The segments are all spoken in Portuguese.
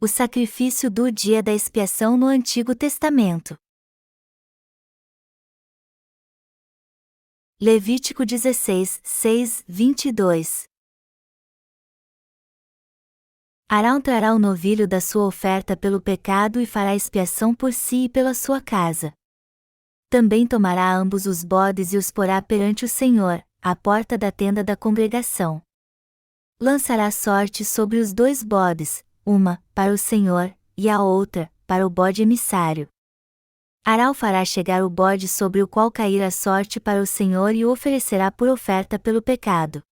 O sacrifício do dia da expiação no Antigo Testamento. Levítico 16, 6, 22. Arão trará o novilho da sua oferta pelo pecado e fará expiação por si e pela sua casa. Também tomará ambos os bodes e os porá perante o Senhor, à porta da tenda da congregação. Lançará sorte sobre os 2 bodes, uma, para o Senhor, e a outra, para o bode emissário. Arão fará chegar o bode sobre o qual cair a sorte para o Senhor e o oferecerá por oferta pelo pecado.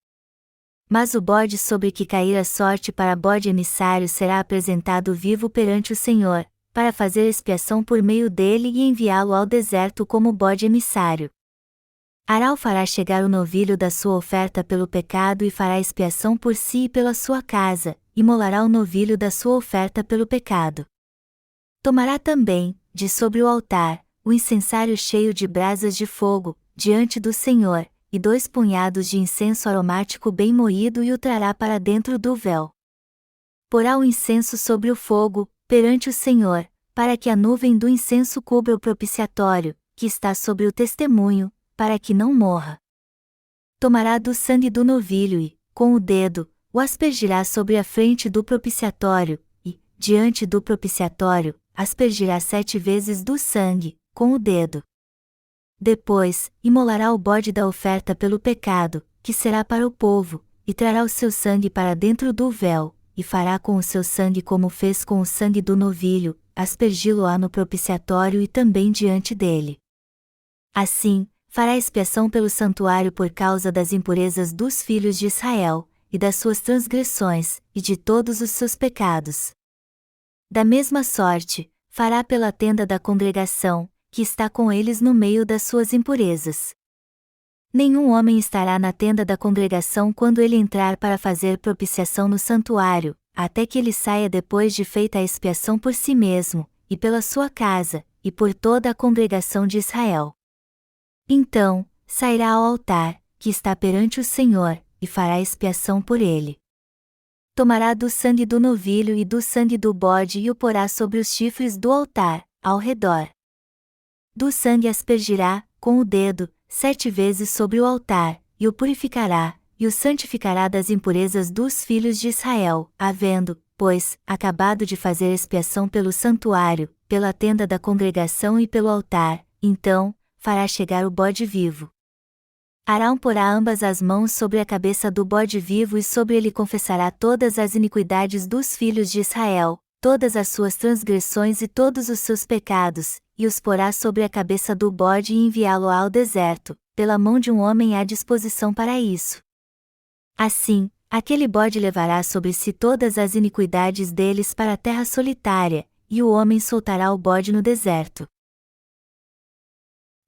Mas o bode sobre que cair a sorte para bode emissário será apresentado vivo perante o Senhor, para fazer expiação por meio dele e enviá-lo ao deserto como bode emissário. Arão fará chegar o novilho da sua oferta pelo pecado e fará expiação por si e pela sua casa, imolará o novilho da sua oferta pelo pecado. Tomará também, de sobre o altar, o incensário cheio de brasas de fogo, diante do Senhor, e 2 punhados de incenso aromático bem moído e o trará para dentro do véu. Porá o incenso sobre o fogo, perante o Senhor, para que a nuvem do incenso cubra o propiciatório, que está sobre o testemunho, para que não morra. Tomará do sangue do novilho e, com o dedo, o aspergirá sobre a frente do propiciatório, e, diante do propiciatório, aspergirá 7 vezes do sangue, com o dedo. Depois, imolará o bode da oferta pelo pecado, que será para o povo, e trará o seu sangue para dentro do véu, e fará com o seu sangue como fez com o sangue do novilho, aspergi-lo-á no propiciatório e também diante dele. Assim, fará expiação pelo santuário por causa das impurezas dos filhos de Israel, e das suas transgressões, e de todos os seus pecados. Da mesma sorte, fará pela tenda da congregação, que está com eles no meio das suas impurezas. Nenhum homem estará na tenda da congregação quando ele entrar para fazer propiciação no santuário, até que ele saia depois de feita a expiação por si mesmo, e pela sua casa, e por toda a congregação de Israel. Então, sairá ao altar, que está perante o Senhor, e fará expiação por ele. Tomará do sangue do novilho e do sangue do bode e o porá sobre os chifres do altar, ao redor. Do sangue aspergirá, com o dedo, 7 vezes sobre o altar, e o purificará, e o santificará das impurezas dos filhos de Israel, havendo, pois, acabado de fazer expiação pelo santuário, pela tenda da congregação e pelo altar, então, fará chegar o bode vivo. Arão porá ambas as mãos sobre a cabeça do bode vivo e sobre ele confessará todas as iniquidades dos filhos de Israel, todas as suas transgressões e todos os seus pecados, e os porá sobre a cabeça do bode e enviá-lo ao deserto, pela mão de um homem à disposição para isso. Assim, aquele bode levará sobre si todas as iniquidades deles para a terra solitária, e o homem soltará o bode no deserto.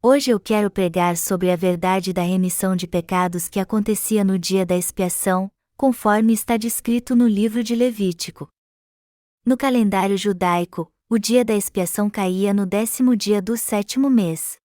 Hoje eu quero pregar sobre a verdade da remissão de pecados que acontecia no dia da expiação, conforme está descrito no livro de Levítico. No calendário judaico, o dia da expiação caía no 10º dia do 7º mês.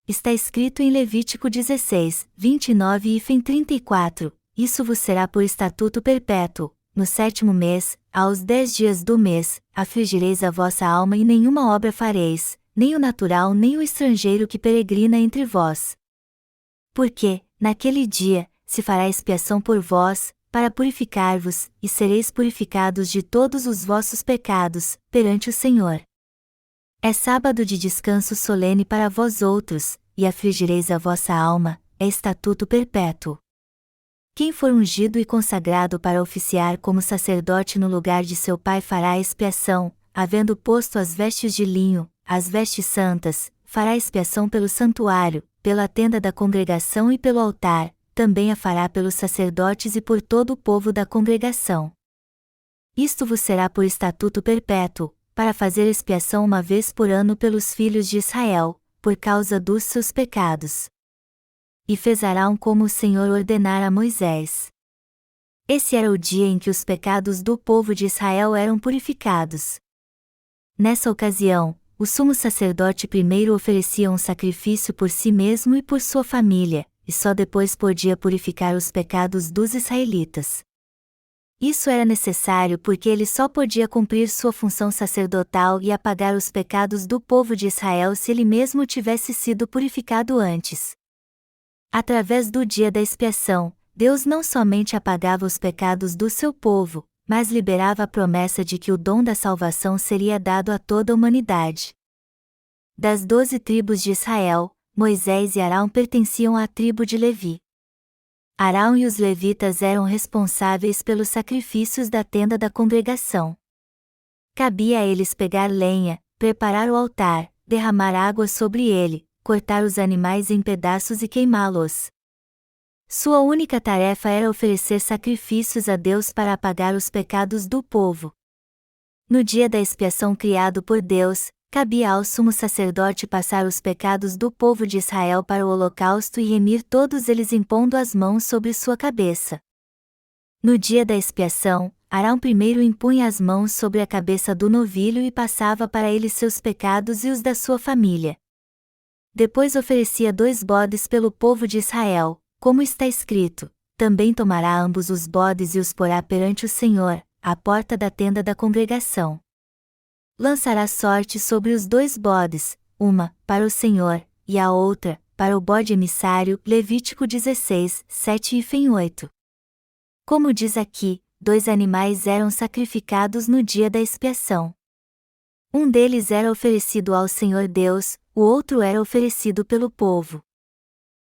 Está escrito em Levítico 16, 29 e 34, isso vos será por estatuto perpétuo, no 7º mês, aos 10 dias do mês, afligireis a vossa alma e nenhuma obra fareis, nem o natural nem o estrangeiro que peregrina entre vós. Porque, naquele dia, se fará expiação por vós, para purificar-vos, e sereis purificados de todos os vossos pecados, perante o Senhor. É sábado de descanso solene para vós outros, e afligireis a vossa alma, é estatuto perpétuo. Quem for ungido e consagrado para oficiar como sacerdote no lugar de seu pai fará expiação, havendo posto as vestes de linho, as vestes santas, fará expiação pelo santuário, pela tenda da congregação e pelo altar, também a fará pelos sacerdotes e por todo o povo da congregação. Isto vos será por estatuto perpétuo, para fazer expiação uma vez por ano pelos filhos de Israel, por causa dos seus pecados. E fez Arão como o Senhor ordenara a Moisés. Esse era o dia em que os pecados do povo de Israel eram purificados. Nessa ocasião, o sumo sacerdote primeiro oferecia um sacrifício por si mesmo e por sua família, e só depois podia purificar os pecados dos israelitas. Isso era necessário porque ele só podia cumprir sua função sacerdotal e apagar os pecados do povo de Israel se ele mesmo tivesse sido purificado antes. Através do dia da expiação, Deus não somente apagava os pecados do seu povo, mas liberava a promessa de que o dom da salvação seria dado a toda a humanidade. Das 12 tribos de Israel, Moisés e Arão pertenciam à tribo de Levi. Arão e os levitas eram responsáveis pelos sacrifícios da tenda da congregação. Cabia a eles pegar lenha, preparar o altar, derramar água sobre ele, cortar os animais em pedaços e queimá-los. Sua única tarefa era oferecer sacrifícios a Deus para apagar os pecados do povo. No dia da expiação criado por Deus, cabia ao sumo sacerdote passar os pecados do povo de Israel para o holocausto e remir todos eles impondo as mãos sobre sua cabeça. No dia da expiação, Arão primeiro impunha as mãos sobre a cabeça do novilho e passava para ele seus pecados e os da sua família. Depois oferecia 2 bodes pelo povo de Israel, como está escrito: também tomará ambos os bodes e os porá perante o Senhor, à porta da tenda da congregação. Lançará sorte sobre os 2 bodes, uma, para o Senhor, e a outra, para o bode emissário. Levítico 16, 7 e 8. Como diz aqui, 2 animais eram sacrificados no dia da expiação. Um deles era oferecido ao Senhor Deus, o outro era oferecido pelo povo.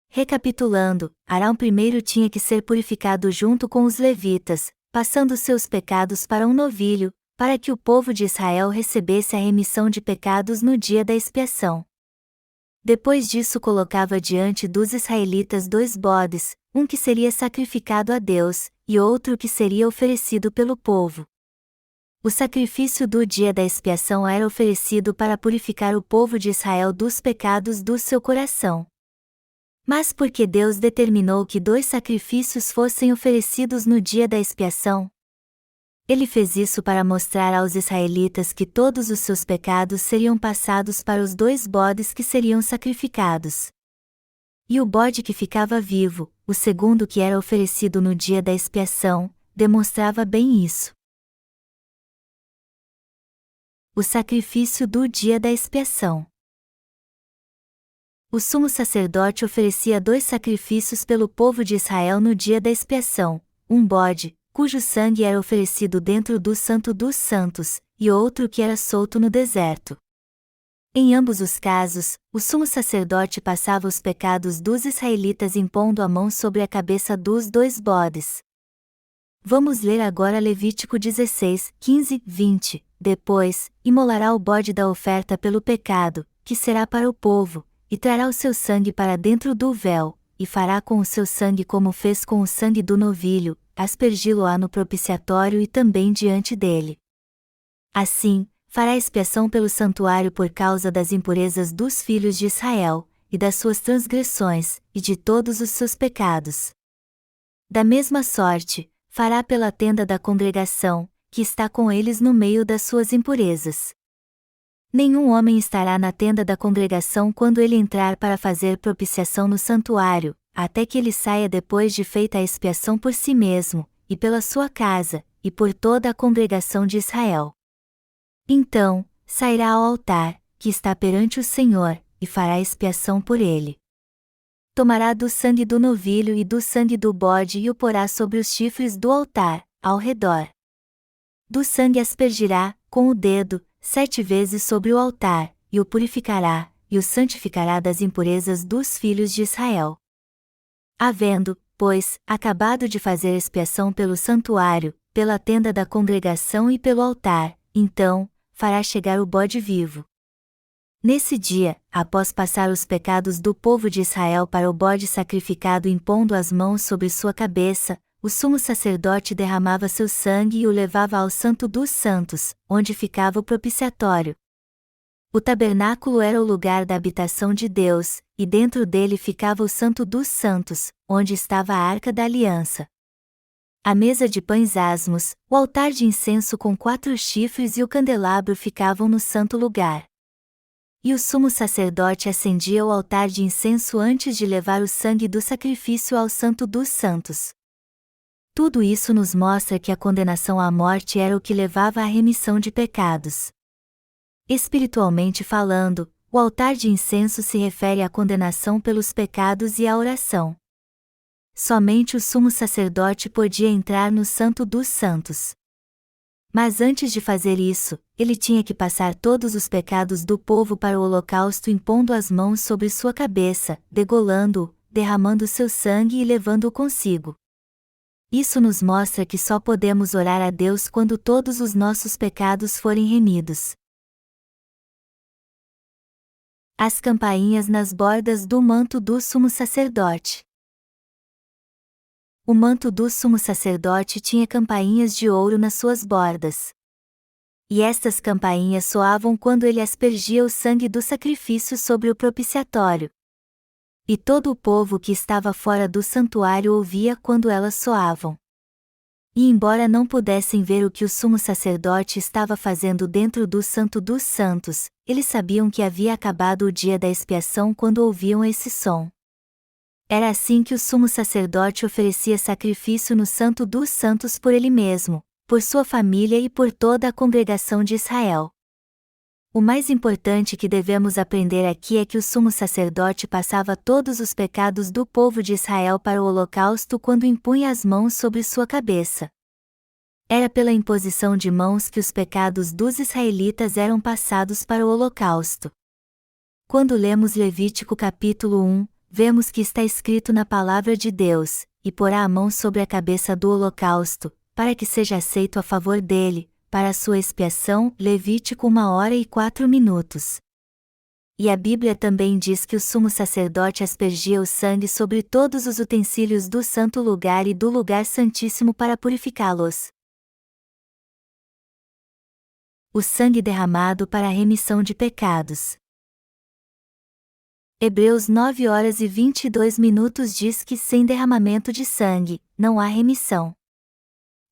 Recapitulando, Arão primeiro tinha que ser purificado junto com os levitas, passando seus pecados para um novilho, para que o povo de Israel recebesse a remissão de pecados no dia da expiação. Depois disso colocava diante dos israelitas 2 bodes, um que seria sacrificado a Deus, e outro que seria oferecido pelo povo. O sacrifício do dia da expiação era oferecido para purificar o povo de Israel dos pecados do seu coração. Mas por que Deus determinou que 2 sacrifícios fossem oferecidos no dia da expiação? Ele fez isso para mostrar aos israelitas que todos os seus pecados seriam passados para os 2 bodes que seriam sacrificados. E o bode que ficava vivo, o segundo que era oferecido no dia da expiação, demonstrava bem isso. O sacrifício do dia da expiação. O sumo sacerdote oferecia 2 sacrifícios pelo povo de Israel no dia da expiação, um bode, cujo sangue era oferecido dentro do Santo dos Santos, e outro que era solto no deserto. Em ambos os casos, o sumo sacerdote passava os pecados dos israelitas impondo a mão sobre a cabeça dos 2 bodes. Vamos ler agora Levítico 16, 15, 20. Depois, imolará o bode da oferta pelo pecado, que será para o povo, e trará o seu sangue para dentro do véu, e fará com o seu sangue como fez com o sangue do novilho, aspergi-lo-á no propiciatório e também diante dele. Assim, fará expiação pelo santuário por causa das impurezas dos filhos de Israel, e das suas transgressões, e de todos os seus pecados. Da mesma sorte, fará pela tenda da congregação, que está com eles no meio das suas impurezas. Nenhum homem estará na tenda da congregação quando ele entrar para fazer propiciação no santuário, até que ele saia depois de feita a expiação por si mesmo, e pela sua casa, e por toda a congregação de Israel. Então, sairá ao altar, que está perante o Senhor, e fará expiação por ele. Tomará do sangue do novilho e do sangue do bode e o porá sobre os chifres do altar, ao redor. Do sangue aspergirá, com o dedo, 7 vezes sobre o altar, e o purificará, e o santificará das impurezas dos filhos de Israel. Havendo, pois, acabado de fazer expiação pelo santuário, pela tenda da congregação e pelo altar, então, fará chegar o bode vivo. Nesse dia, após passar os pecados do povo de Israel para o bode sacrificado impondo as mãos sobre sua cabeça, o sumo sacerdote derramava seu sangue e o levava ao Santo dos Santos, onde ficava o propiciatório. O tabernáculo era o lugar da habitação de Deus, e dentro dele ficava o Santo dos Santos, onde estava a Arca da Aliança. A mesa de pães asmos, o altar de incenso com 4 chifres e o candelabro ficavam no santo lugar. E o sumo sacerdote acendia o altar de incenso antes de levar o sangue do sacrifício ao Santo dos Santos. Tudo isso nos mostra que a condenação à morte era o que levava à remissão de pecados. Espiritualmente falando, o altar de incenso se refere à condenação pelos pecados e à oração. Somente o sumo sacerdote podia entrar no Santo dos Santos. Mas antes de fazer isso, ele tinha que passar todos os pecados do povo para o holocausto impondo as mãos sobre sua cabeça, degolando-o, derramando seu sangue e levando-o consigo. Isso nos mostra que só podemos orar a Deus quando todos os nossos pecados forem remidos. As campainhas nas bordas do manto do sumo sacerdote. O manto do sumo sacerdote tinha campainhas de ouro nas suas bordas. E estas campainhas soavam quando ele aspergia o sangue do sacrifício sobre o propiciatório. E todo o povo que estava fora do santuário ouvia quando elas soavam. E embora não pudessem ver o que o sumo sacerdote estava fazendo dentro do Santo dos Santos, eles sabiam que havia acabado o dia da expiação quando ouviam esse som. Era assim que o sumo sacerdote oferecia sacrifício no Santo dos Santos por ele mesmo, por sua família e por toda a congregação de Israel. O mais importante que devemos aprender aqui é que o sumo sacerdote passava todos os pecados do povo de Israel para o holocausto quando impunha as mãos sobre sua cabeça. Era pela imposição de mãos que os pecados dos israelitas eram passados para o holocausto. Quando lemos Levítico capítulo 1, vemos que está escrito na palavra de Deus, e porá a mão sobre a cabeça do holocausto, para que seja aceito a favor dele, para a sua expiação, Levítico 1h04. E a Bíblia também diz que o sumo sacerdote aspergia o sangue sobre todos os utensílios do santo lugar e do lugar santíssimo para purificá-los. O sangue derramado para a remissão de pecados. Hebreus 9h22 diz que sem derramamento de sangue, não há remissão.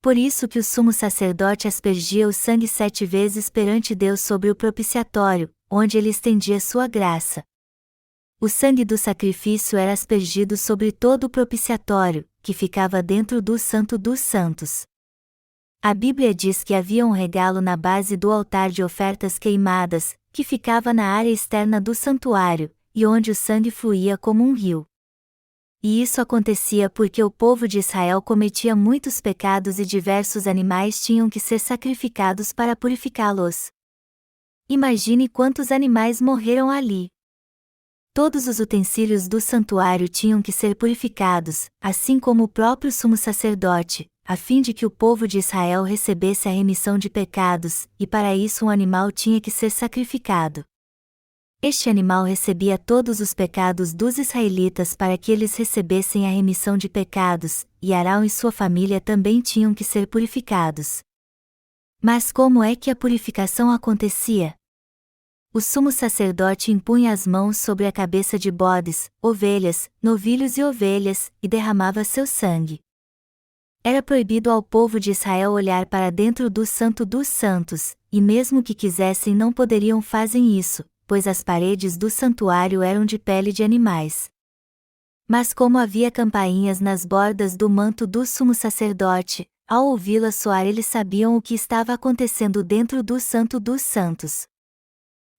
Por isso que o sumo sacerdote aspergia o sangue 7 vezes perante Deus sobre o propiciatório, onde ele estendia sua graça. O sangue do sacrifício era aspergido sobre todo o propiciatório, que ficava dentro do Santo dos Santos. A Bíblia diz que havia um regalo na base do altar de ofertas queimadas, que ficava na área externa do santuário, e onde o sangue fluía como um rio. E isso acontecia porque o povo de Israel cometia muitos pecados e diversos animais tinham que ser sacrificados para purificá-los. Imagine quantos animais morreram ali. Todos os utensílios do santuário tinham que ser purificados, assim como o próprio sumo sacerdote, a fim de que o povo de Israel recebesse a remissão de pecados, e para isso um animal tinha que ser sacrificado. Este animal recebia todos os pecados dos israelitas para que eles recebessem a remissão de pecados, e Arão e sua família também tinham que ser purificados. Mas como é que a purificação acontecia? O sumo sacerdote impunha as mãos sobre a cabeça de bodes, ovelhas, novilhos e ovelhas, e derramava seu sangue. Era proibido ao povo de Israel olhar para dentro do Santo dos Santos, e mesmo que quisessem não poderiam fazer isso, pois as paredes do santuário eram de pele de animais. Mas como havia campainhas nas bordas do manto do sumo sacerdote, ao ouvi-las soar eles sabiam o que estava acontecendo dentro do Santo dos Santos.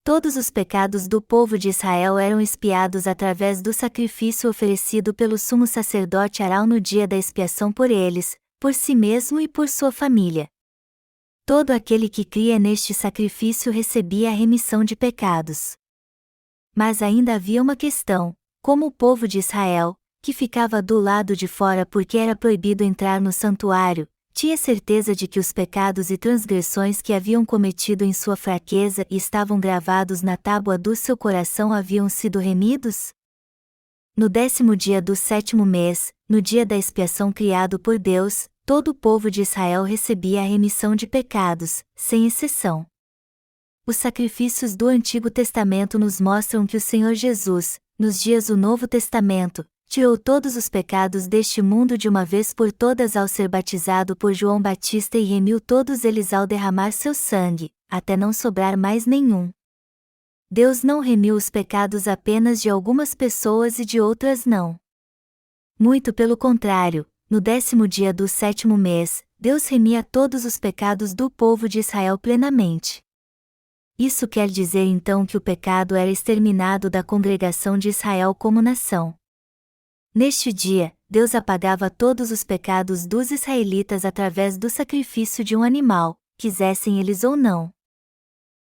Todos os pecados do povo de Israel eram expiados através do sacrifício oferecido pelo sumo sacerdote Arão no dia da expiação por eles, por si mesmo e por sua família. Todo aquele que cria neste sacrifício recebia a remissão de pecados. Mas ainda havia uma questão: como o povo de Israel, que ficava do lado de fora porque era proibido entrar no santuário, tinha certeza de que os pecados e transgressões que haviam cometido em sua fraqueza e estavam gravados na tábua do seu coração haviam sido remidos? No 10º dia do 7º mês, no dia da expiação criado por Deus, todo o povo de Israel recebia a remissão de pecados, sem exceção. Os sacrifícios do Antigo Testamento nos mostram que o Senhor Jesus, nos dias do Novo Testamento, tirou todos os pecados deste mundo de uma vez por todas ao ser batizado por João Batista e remiu todos eles ao derramar seu sangue, até não sobrar mais nenhum. Deus não remiu os pecados apenas de algumas pessoas e de outras não. Muito pelo contrário, no 10º dia do 7º mês, Deus remia todos os pecados do povo de Israel plenamente. Isso quer dizer então que o pecado era exterminado da congregação de Israel como nação. Neste dia, Deus apagava todos os pecados dos israelitas através do sacrifício de um animal, quisessem eles ou não.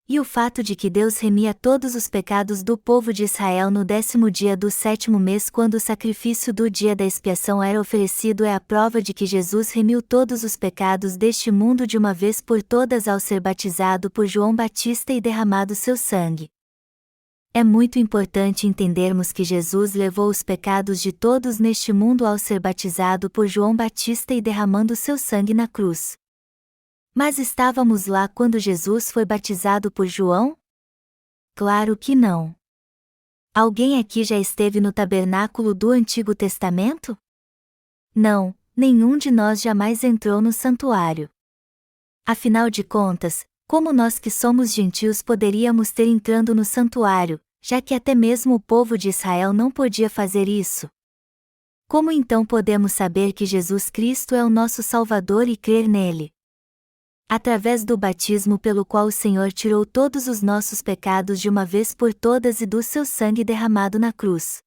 E o fato de que Deus remia todos os pecados do povo de Israel no 10º dia do 7º mês quando o sacrifício do dia da expiação era oferecido é a prova de que Jesus remiu todos os pecados deste mundo de uma vez por todas ao ser batizado por João Batista e derramado seu sangue. É muito importante entendermos que Jesus levou os pecados de todos neste mundo ao ser batizado por João Batista e derramando seu sangue na cruz. Mas estávamos lá quando Jesus foi batizado por João? Claro que não. Alguém aqui já esteve no tabernáculo do Antigo Testamento? Não, nenhum de nós jamais entrou no santuário. Afinal de contas, como nós que somos gentios poderíamos ter entrando no santuário, já que até mesmo o povo de Israel não podia fazer isso? Como então podemos saber que Jesus Cristo é o nosso Salvador e crer nele? Através do batismo pelo qual o Senhor tirou todos os nossos pecados de uma vez por todas e do seu sangue derramado na cruz.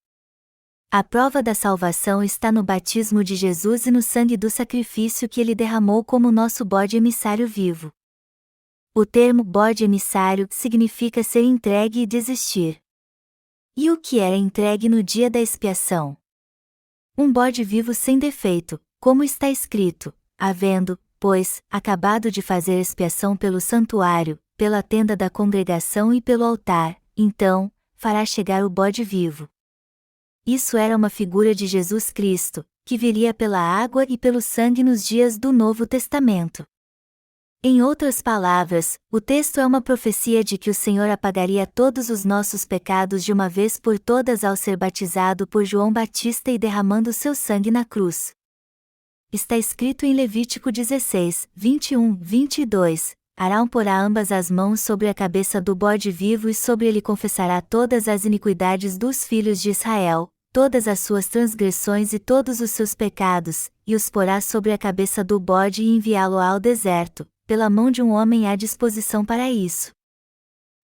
A prova da salvação está no batismo de Jesus e no sangue do sacrifício que ele derramou como nosso bode emissário vivo. O termo bode emissário significa ser entregue e desistir. E o que era entregue no dia da expiação? Um bode vivo sem defeito, como está escrito, havendo, pois, acabado de fazer expiação pelo santuário, pela tenda da congregação e pelo altar, então, fará chegar o bode vivo. Isso era uma figura de Jesus Cristo, que viria pela água e pelo sangue nos dias do Novo Testamento. Em outras palavras, o texto é uma profecia de que o Senhor apagaria todos os nossos pecados de uma vez por todas ao ser batizado por João Batista e derramando seu sangue na cruz. Está escrito em Levítico 16, 21-22, Arão porá ambas as mãos sobre a cabeça do bode vivo e sobre ele confessará todas as iniquidades dos filhos de Israel, todas as suas transgressões e todos os seus pecados, e os porá sobre a cabeça do bode e enviá-lo ao deserto, pela mão de um homem à disposição para isso.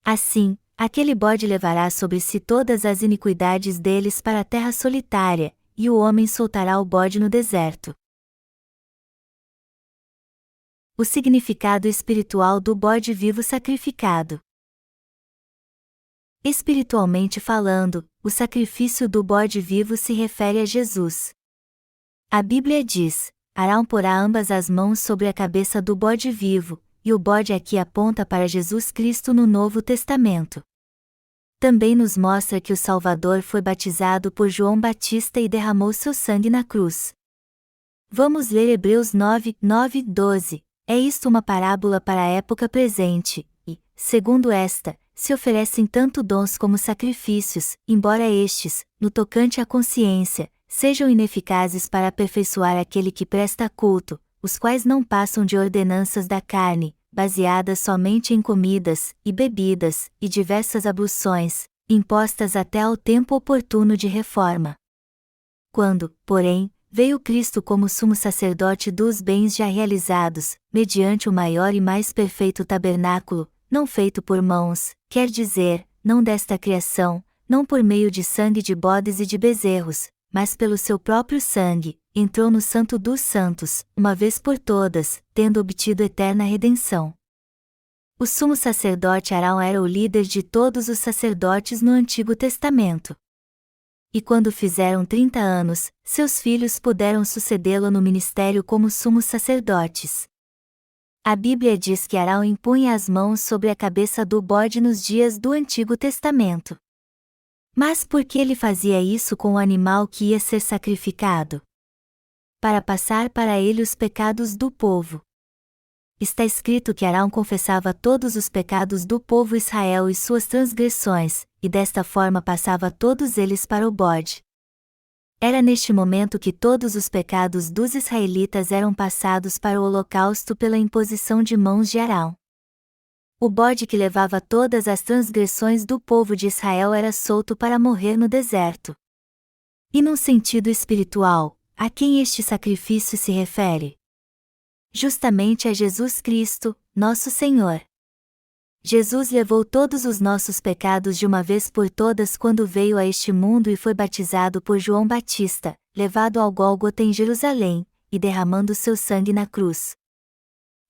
Assim, aquele bode levará sobre si todas as iniquidades deles para a terra solitária, e o homem soltará o bode no deserto. O significado espiritual do bode vivo sacrificado. Espiritualmente falando, o sacrifício do bode vivo se refere a Jesus. A Bíblia diz: Arão porá ambas as mãos sobre a cabeça do bode vivo, e o bode aqui aponta para Jesus Cristo no Novo Testamento. Também nos mostra que o Salvador foi batizado por João Batista e derramou seu sangue na cruz. Vamos ler Hebreus 9, 12. É isto uma parábola para a época presente, e, segundo esta, se oferecem tanto dons como sacrifícios, embora estes, no tocante à consciência, sejam ineficazes para aperfeiçoar aquele que presta culto, os quais não passam de ordenanças da carne, baseadas somente em comidas, e bebidas, e diversas abluções, impostas até ao tempo oportuno de reforma. Quando, porém, veio Cristo como sumo sacerdote dos bens já realizados, mediante o maior e mais perfeito tabernáculo, não feito por mãos, quer dizer, não desta criação, não por meio de sangue de bodes e de bezerros, mas pelo seu próprio sangue, entrou no Santo dos Santos, uma vez por todas, tendo obtido eterna redenção. O sumo sacerdote Arão era o líder de todos os sacerdotes no Antigo Testamento. E quando fizeram 30 anos, seus filhos puderam sucedê-lo no ministério como sumos sacerdotes. A Bíblia diz que Arão impunha as mãos sobre a cabeça do bode nos dias do Antigo Testamento. Mas por que ele fazia isso com o animal que ia ser sacrificado? Para passar para ele os pecados do povo. Está escrito que Arão confessava todos os pecados do povo Israel e suas transgressões, e desta forma passava todos eles para o bode. Era neste momento que todos os pecados dos israelitas eram passados para o holocausto pela imposição de mãos de Arão. O bode que levava todas as transgressões do povo de Israel era solto para morrer no deserto. E num sentido espiritual, A quem este sacrifício se refere? Justamente a Jesus Cristo, nosso Senhor. Jesus levou todos os nossos pecados de uma vez por todas quando veio a este mundo e foi batizado por João Batista, levado ao Gólgota em Jerusalém, e derramando seu sangue na cruz.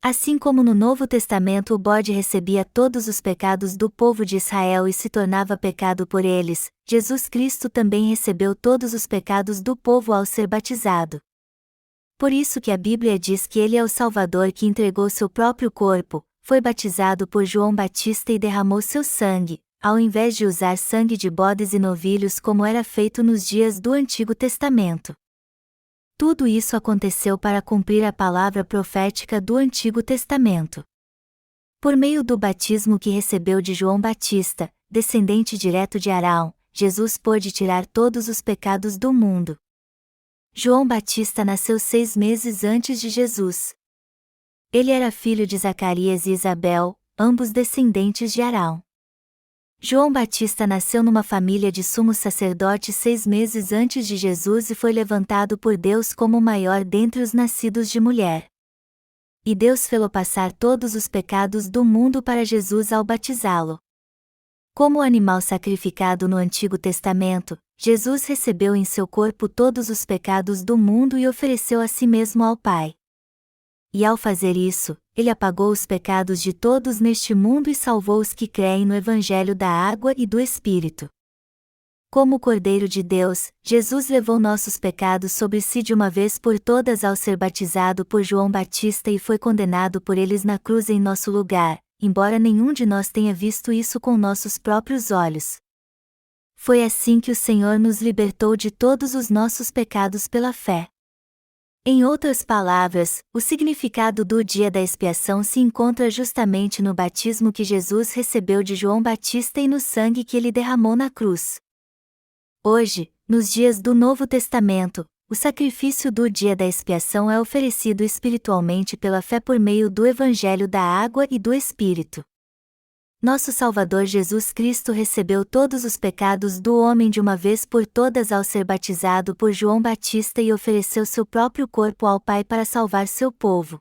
Assim como no Novo Testamento o bode recebia todos os pecados do povo de Israel e se tornava pecado por eles, Jesus Cristo também recebeu todos os pecados do povo ao ser batizado. Por isso que a Bíblia diz que ele é o Salvador que entregou seu próprio corpo, foi batizado por João Batista e derramou seu sangue, ao invés de usar sangue de bodes e novilhos como era feito nos dias do Antigo Testamento. Tudo isso aconteceu para cumprir a palavra profética do Antigo Testamento. Por meio do batismo que recebeu de João Batista, descendente direto de Arão, Jesus pôde tirar todos os pecados do mundo. João Batista nasceu 6 meses antes de Jesus. Ele era filho de Zacarias e Isabel, ambos descendentes de Arão. João Batista nasceu numa família de sumos sacerdotes 6 meses antes de Jesus e foi levantado por Deus como o maior dentre os nascidos de mulher. E Deus fê-lo passar todos os pecados do mundo para Jesus ao batizá-lo. Como animal sacrificado no Antigo Testamento, Jesus recebeu em seu corpo todos os pecados do mundo e ofereceu a si mesmo ao Pai. E ao fazer isso, ele apagou os pecados de todos neste mundo e salvou os que creem no Evangelho da Água e do Espírito. Como o Cordeiro de Deus, Jesus levou nossos pecados sobre si de uma vez por todas ao ser batizado por João Batista e foi condenado por eles na cruz em nosso lugar, embora nenhum de nós tenha visto isso com nossos próprios olhos. Foi assim que o Senhor nos libertou de todos os nossos pecados pela fé. Em outras palavras, o significado do dia da expiação se encontra justamente no batismo que Jesus recebeu de João Batista e no sangue que ele derramou na cruz. Hoje, nos dias do Novo Testamento, o sacrifício do dia da expiação é oferecido espiritualmente pela fé por meio do Evangelho da Água e do Espírito. Nosso Salvador Jesus Cristo recebeu todos os pecados do homem de uma vez por todas ao ser batizado por João Batista e ofereceu seu próprio corpo ao Pai para salvar seu povo.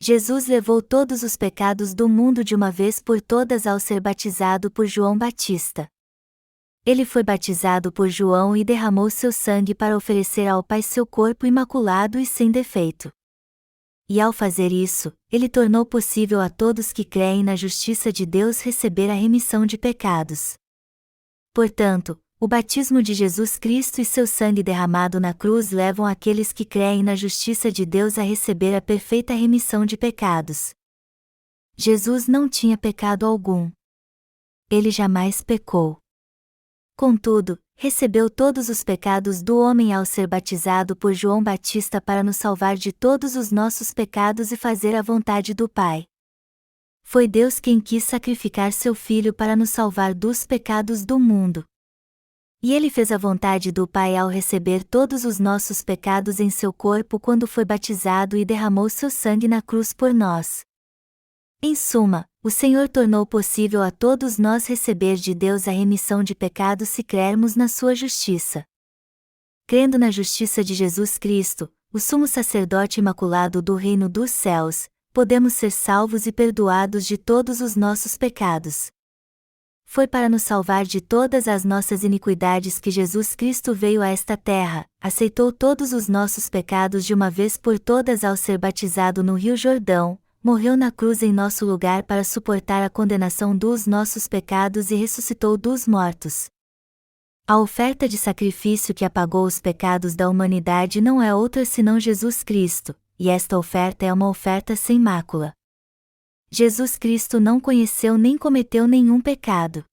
Jesus levou todos os pecados do mundo de uma vez por todas ao ser batizado por João Batista. Ele foi batizado por João e derramou seu sangue para oferecer ao Pai seu corpo imaculado e sem defeito. E ao fazer isso, ele tornou possível a todos que creem na justiça de Deus receber a remissão de pecados. Portanto, o batismo de Jesus Cristo e seu sangue derramado na cruz levam aqueles que creem na justiça de Deus a receber a perfeita remissão de pecados. Jesus não tinha pecado algum. Ele jamais pecou. Contudo, recebeu todos os pecados do homem ao ser batizado por João Batista para nos salvar de todos os nossos pecados e fazer a vontade do Pai. Foi Deus quem quis sacrificar seu Filho para nos salvar dos pecados do mundo. E ele fez a vontade do Pai ao receber todos os nossos pecados em seu corpo quando foi batizado e derramou seu sangue na cruz por nós. Em suma, o Senhor tornou possível a todos nós receber de Deus a remissão de pecados se crermos na sua justiça. Crendo na justiça de Jesus Cristo, o sumo sacerdote imaculado do reino dos céus, podemos ser salvos e perdoados de todos os nossos pecados. Foi para nos salvar de todas as nossas iniquidades que Jesus Cristo veio a esta terra, aceitou todos os nossos pecados de uma vez por todas ao ser batizado no Rio Jordão, morreu na cruz em nosso lugar para suportar a condenação dos nossos pecados e ressuscitou dos mortos. A oferta de sacrifício que apagou os pecados da humanidade não é outra senão Jesus Cristo, e esta oferta é uma oferta sem mácula. Jesus Cristo não conheceu nem cometeu nenhum pecado.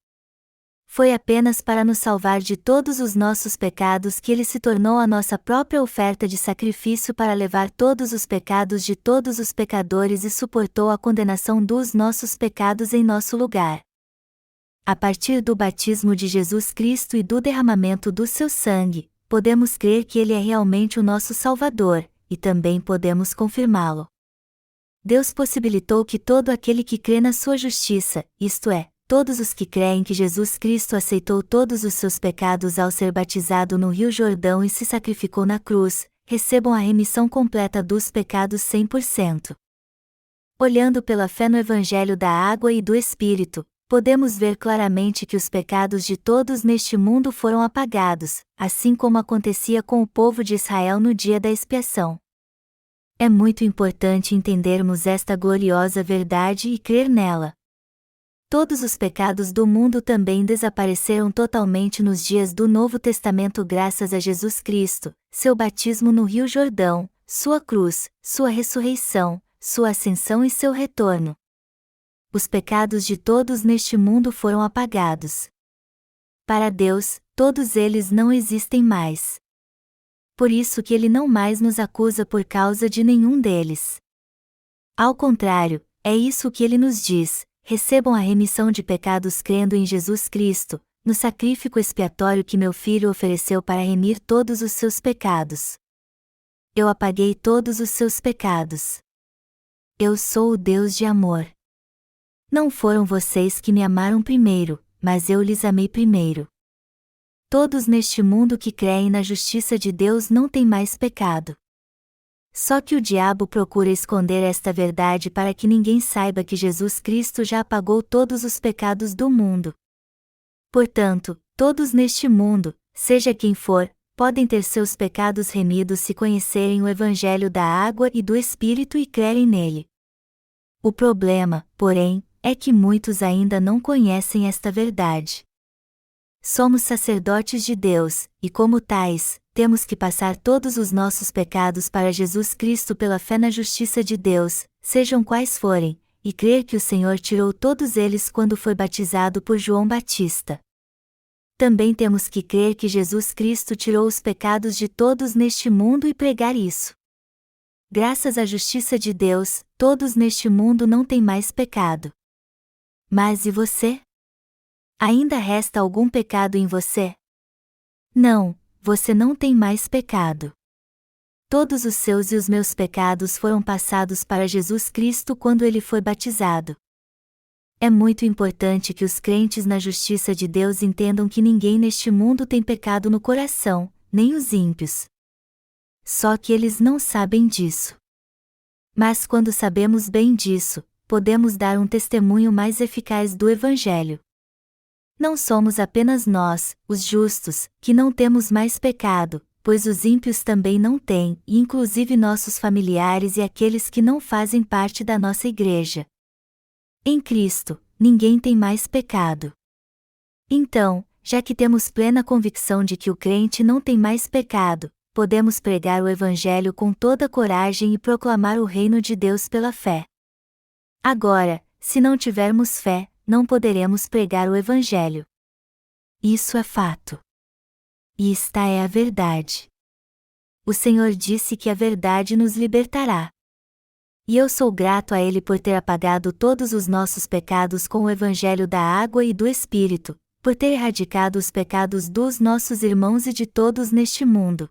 Foi apenas para nos salvar de todos os nossos pecados que ele se tornou a nossa própria oferta de sacrifício para levar todos os pecados de todos os pecadores e suportou a condenação dos nossos pecados em nosso lugar. A partir do batismo de Jesus Cristo e do derramamento do seu sangue, podemos crer que ele é realmente o nosso Salvador, e também podemos confirmá-lo. Deus possibilitou que todo aquele que crê na sua justiça, isto é, todos os que creem que Jesus Cristo aceitou todos os seus pecados ao ser batizado no Rio Jordão e se sacrificou na cruz, recebam a remissão completa dos pecados 100%. Olhando pela fé no Evangelho da Água e do Espírito, podemos ver claramente que os pecados de todos neste mundo foram apagados, assim como acontecia com o povo de Israel no dia da expiação. É muito importante entendermos esta gloriosa verdade e crer nela. Todos os pecados do mundo também desapareceram totalmente nos dias do Novo Testamento graças a Jesus Cristo, seu batismo no Rio Jordão, sua cruz, sua ressurreição, sua ascensão e seu retorno. Os pecados de todos neste mundo foram apagados. Para Deus, todos eles não existem mais. Por isso que Ele não mais nos acusa por causa de nenhum deles. Ao contrário, é isso que Ele nos diz: recebam a remissão de pecados crendo em Jesus Cristo, no sacrifício expiatório que meu Filho ofereceu para remir todos os seus pecados. Eu apaguei todos os seus pecados. Eu sou o Deus de amor. Não foram vocês que me amaram primeiro, mas eu lhes amei primeiro. Todos neste mundo que creem na justiça de Deus não têm mais pecado. Só que o diabo procura esconder esta verdade para que ninguém saiba que Jesus Cristo já apagou todos os pecados do mundo. Portanto, todos neste mundo, seja quem for, podem ter seus pecados remidos se conhecerem o Evangelho da Água e do Espírito e crerem nele. O problema, porém, é que muitos ainda não conhecem esta verdade. Somos sacerdotes de Deus, e como tais, temos que passar todos os nossos pecados para Jesus Cristo pela fé na justiça de Deus, sejam quais forem, e crer que o Senhor tirou todos eles quando foi batizado por João Batista. Também temos que crer que Jesus Cristo tirou os pecados de todos neste mundo e pregar isso. Graças à justiça de Deus, todos neste mundo não têm mais pecado. Mas e você? Ainda resta algum pecado em você? Não, você não tem mais pecado. Todos os seus e os meus pecados foram passados para Jesus Cristo quando ele foi batizado. É muito importante que os crentes na justiça de Deus entendam que ninguém neste mundo tem pecado no coração, nem os ímpios. Só que eles não sabem disso. Mas quando sabemos bem disso, podemos dar um testemunho mais eficaz do Evangelho. Não somos apenas nós, os justos, que não temos mais pecado, pois os ímpios também não têm, e inclusive nossos familiares e aqueles que não fazem parte da nossa igreja. Em Cristo, ninguém tem mais pecado. Então, já que temos plena convicção de que o crente não tem mais pecado, podemos pregar o Evangelho com toda coragem e proclamar o reino de Deus pela fé. Agora, se não tivermos fé, não poderemos pregar o Evangelho. Isso é fato. E esta é a verdade. O Senhor disse que a verdade nos libertará. E eu sou grato a Ele por ter apagado todos os nossos pecados com o Evangelho da Água e do Espírito, por ter erradicado os pecados dos nossos irmãos e de todos neste mundo.